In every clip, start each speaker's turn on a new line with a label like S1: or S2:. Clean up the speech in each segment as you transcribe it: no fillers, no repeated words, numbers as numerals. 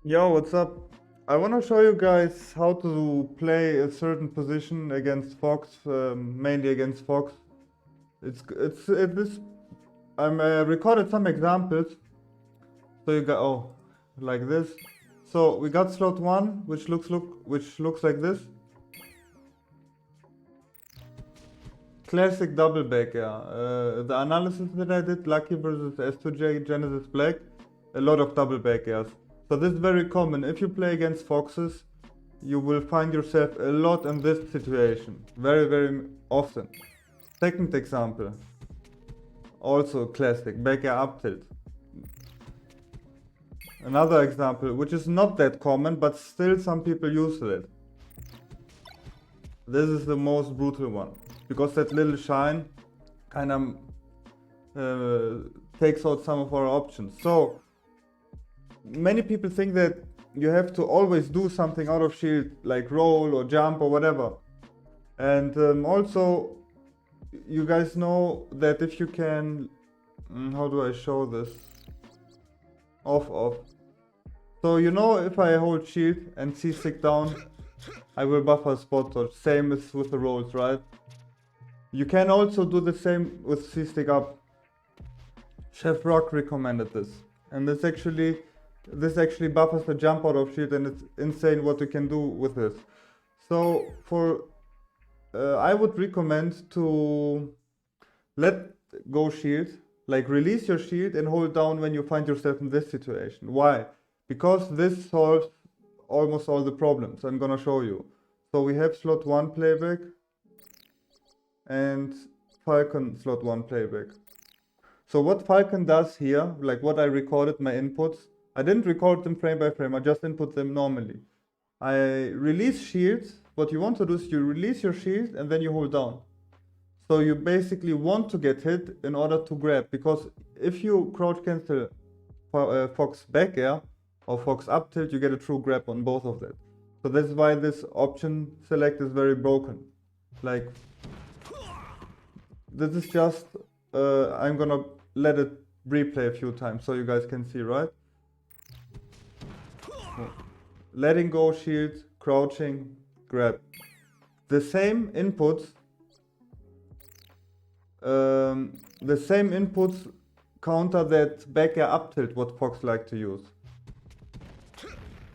S1: Yo, what's up? I want to show you guys how to play a certain position against Fox, mainly against Fox. It is. I'm recorded some examples, so you got like this. So we got slot one, which looks like this. Classic double back, yeah. The analysis that I did, Lucky versus S2J, Genesis Black, a lot of double back airs. So this is very common. If you play against Foxes, you will find yourself a lot in this situation. Very, very often. Second example. Also classic, back air up tilt. Another example, which is not that common, but still some people use it. This is the most brutal one, because that little shine kind of takes out some of our options. So many people think that you have to always do something out of shield, like roll or jump or whatever. And also, you guys know that if you can, how do I show this? Off. So you know, if I hold shield and C-stick down, I will buffer spot dodge. Same as with the rolls, right? You can also do the same with C-stick up. Chef Rock recommended this, and this actually buffers the jump out of shield, and it's insane what you can do with this. So I would recommend to let go shield, like release your shield and hold down when you find yourself in this situation. Why? Because this solves almost all the problems. I'm gonna show you. So we have slot 1 playback and Falcon slot 1 playback. So what Falcon does here, like what I recorded my inputs, I didn't record them frame by frame, I just input them normally. I release shields. What you want to do is you release your shield and then you hold down. So you basically want to get hit in order to grab, because if you crouch cancel Fox back air or Fox up tilt, you get a true grab on both of that. So that's why this option select is very broken. Like, this is just, I'm gonna let it replay a few times so you guys can see, right? Letting go shield, crouching, grab. The same inputs counter that back air up tilt what Fox like to use.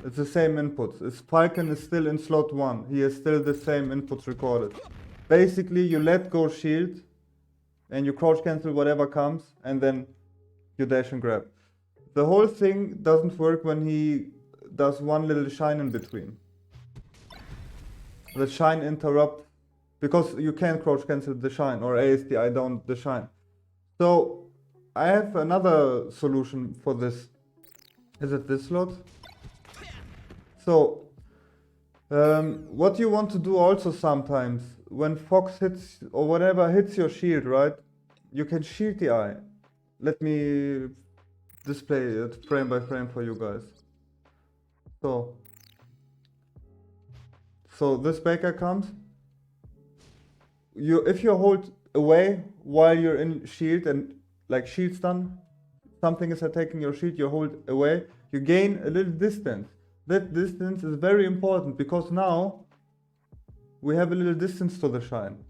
S1: It's the same inputs. Falcon is still in slot 1. He has still the same inputs recorded. Basically, you let go shield and you crouch cancel whatever comes, and then you dash and grab. The whole thing doesn't work when he does one little shine in between. The shine interrupts, because you can't crouch cancel the shine or ASDI down the shine. So I have another solution for this. Is it this slot? So what you want to do also sometimes, when Fox hits or whatever hits your shield, right? You can shield the eye. Let me display it frame by frame for you guys. So this backer comes. If you hold away while you're in shield and like shield stun, something is attacking your shield, you hold away, you gain a little distance. That distance is very important, because now we have a little distance to the shine.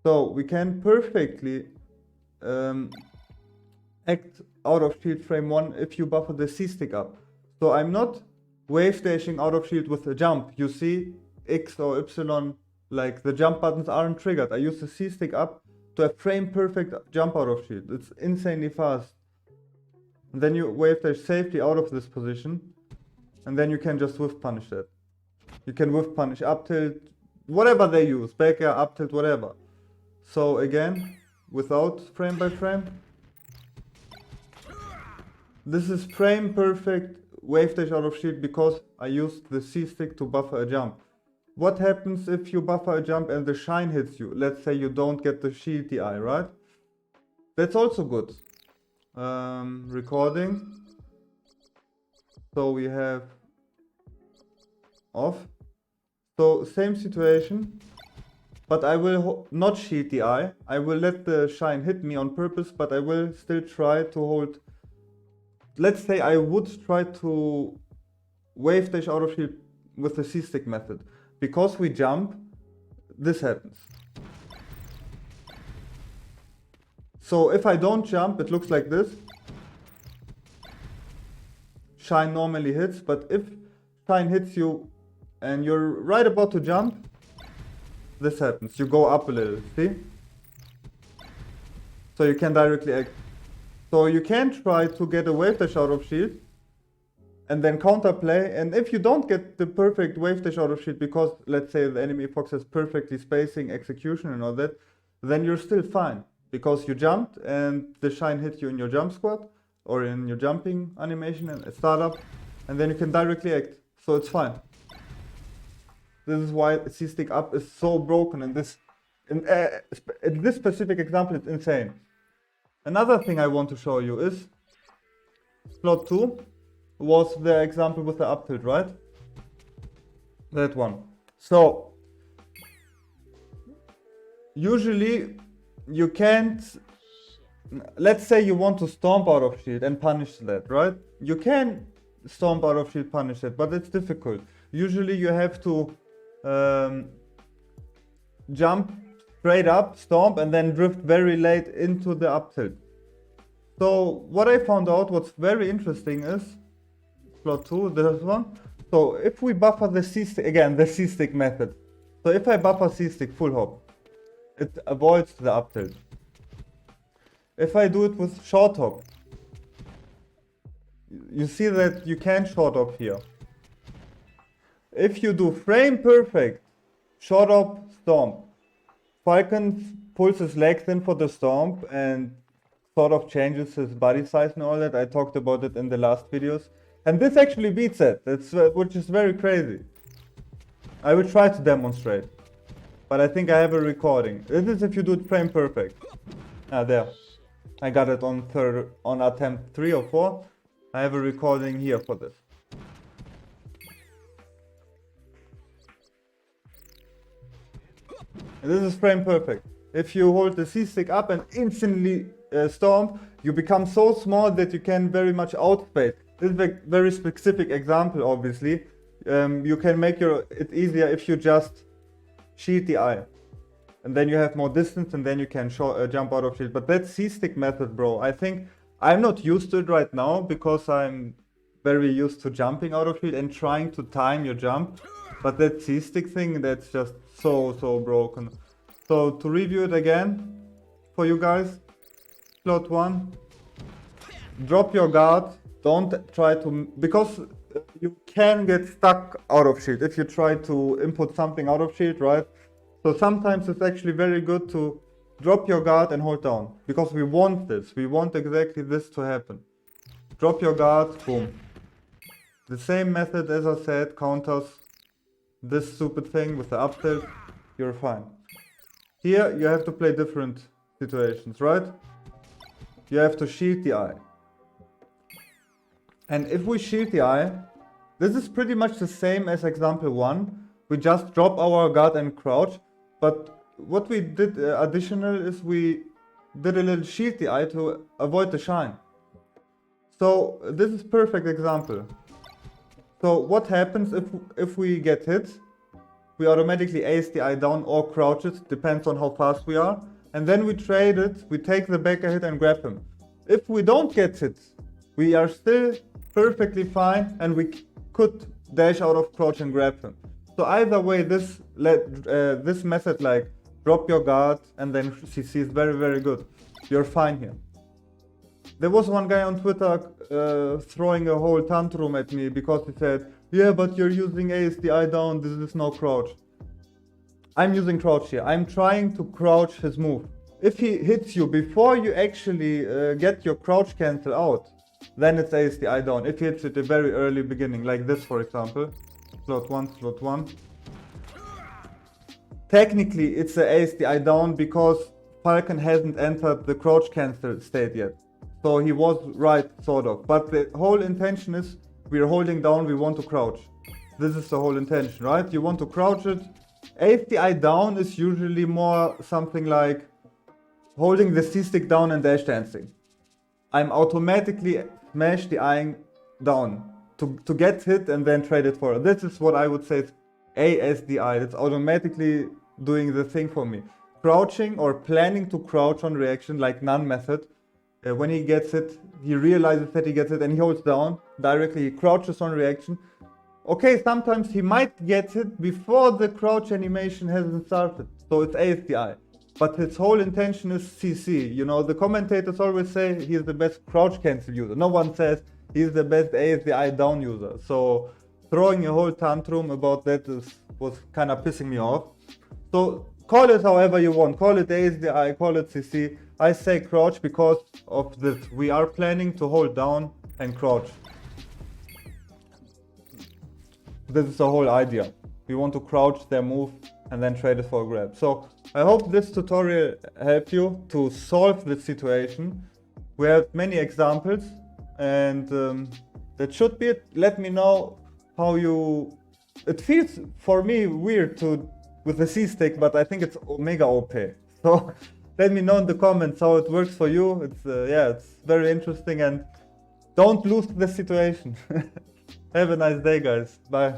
S1: So we can perfectly act out of shield frame 1 if you buffer the C-stick up. So I'm not wave dashing out of shield with a jump. You see, X or Y, like the jump buttons aren't triggered. I use the C-stick up to have frame perfect jump out of shield. It's insanely fast. And then you wave dash safely out of this position, and then you can just whiff punish that. You can whiff punish up tilt, whatever they use, back air, up tilt, whatever. So again, without frame by frame, this is frame perfect wave dash out of shield, because I used the C-stick to buffer a jump. What happens if you buffer a jump and the shine hits you? Let's say you don't get the shield DI, right? That's also good. Recording. So we have off. So same situation, but I will not shield the eye. I will let the shine hit me on purpose, but I will still try to hold. Let's say I would try to wave dash out of shield with the C-stick method. Because we jump, this happens. So if I don't jump, it looks like this. Shine normally hits, but if Shine hits you and you're right about to jump, this happens. You go up a little, see? So you can directly act. So you can try to get a wave dash out of shield and then counterplay, and if you don't get the perfect wave dash out of shield because let's say the enemy fox has perfectly spacing, execution and all that, then you're still fine because you jumped and the Shine hit you in your jump squat or in your jumping animation and startup, and then you can directly act, so it's fine. This is why C-stick up is so broken in this specific example. It's insane. Another thing I want to show you is slot 2 was the example with the up tilt, right? That one. So usually you can't, let's say you want to stomp out of shield and punish that, right? You can stomp out of shield, punish it, but it's difficult. Usually you have to jump straight up, stomp, and then drift very late into the up tilt. So what I found out, what's very interesting is slot 2, this one. So if we buffer the C-stick, again the C-stick method. So if I buffer C-stick full hop, it avoids the up tilt. If I do it with short hop, you see that you can short hop here. If you do frame perfect, short hop, stomp, Falcon pulls his legs in for the stomp and sort of changes his body size and all that. I talked about it in the last videos. And this actually beats it, which is very crazy. I will try to demonstrate, but I think I have a recording. This is if you do it frame perfect. Ah, there. I got it on attempt 3 or 4. I have a recording here for this. This is frame perfect. If you hold the C-stick up and instantly stomp, you become so small that you can very much outspace. This is a very specific example, obviously. You can make it easier if you just shield the eye. And then you have more distance and then you can jump out of shield. But that C-stick method, bro, I think I'm not used to it right now because I'm very used to jumping out of shield and trying to time your jump. But that C-stick thing, that's just so broken. So to review it again for you guys, slot 1, drop your guard, don't try to, because you can get stuck out of shield if you try to input something out of shield, right? So sometimes it's actually very good to drop your guard and hold down, because we want this, we want exactly this to happen. Drop your guard, boom. The same method as I said counters this stupid thing with the up tilt, you're fine. Here you have to play different situations, right? You have to shield the eye. And if we shield the eye, this is pretty much the same as example 1. We just drop our guard and crouch, but what we did additional is we did a little shield the eye to avoid the shine. So this is perfect example. So what happens if we get hit? We automatically ace the eye down or crouch it, depends on how fast we are. And then we trade it, we take the back hit and grab him. If we don't get hit, we are still perfectly fine and we could dash out of crouch and grab him. So either way, this method like drop your guard and then CC is very good. You're fine here. There was one guy on Twitter throwing a whole tantrum at me because he said, yeah, but you're using ace the eye down, this is no crouch. I'm using crouch here. I'm trying to crouch his move. If he hits you before you actually get your crouch cancel out, then it's ace the eye down. If he hits at the very early beginning, like this for example, slot 1. Technically it's a ace the eye down because Falcon hasn't entered the crouch cancel state yet. So he was right, sort of. But the whole intention is we're holding down, we want to crouch. This is the whole intention, right? You want to crouch it. Ace the eye down is usually more something like holding the C-stick down and dash dancing. I'm automatically smash the eye down. to get hit and then trade it for. This is what I would say is ASDI. It's automatically doing the thing for me. Crouching or planning to crouch on reaction, like none method. When he gets it, he realizes that he gets it and he holds down directly. He crouches on reaction. Okay, sometimes he might get it before the crouch animation hasn't started. So it's ASDI. But his whole intention is CC. You know, the commentators always say he's the best crouch cancel user. No one says he's the best ASDI down user. So throwing a whole tantrum about that was kind of pissing me off. So call it however you want. Call it ASDI, call it CC. I say crouch because of this. We are planning to hold down and crouch. This is the whole idea. We want to crouch their move and then trade it for a grab. So I hope this tutorial helped you to solve this situation. We have many examples and that should be it. Let me know how you... It feels for me weird with the C-stick, but I think it's mega OP. So let me know in the comments how it works for you. It's it's very interesting and don't lose the situation. Have a nice day, guys. Bye.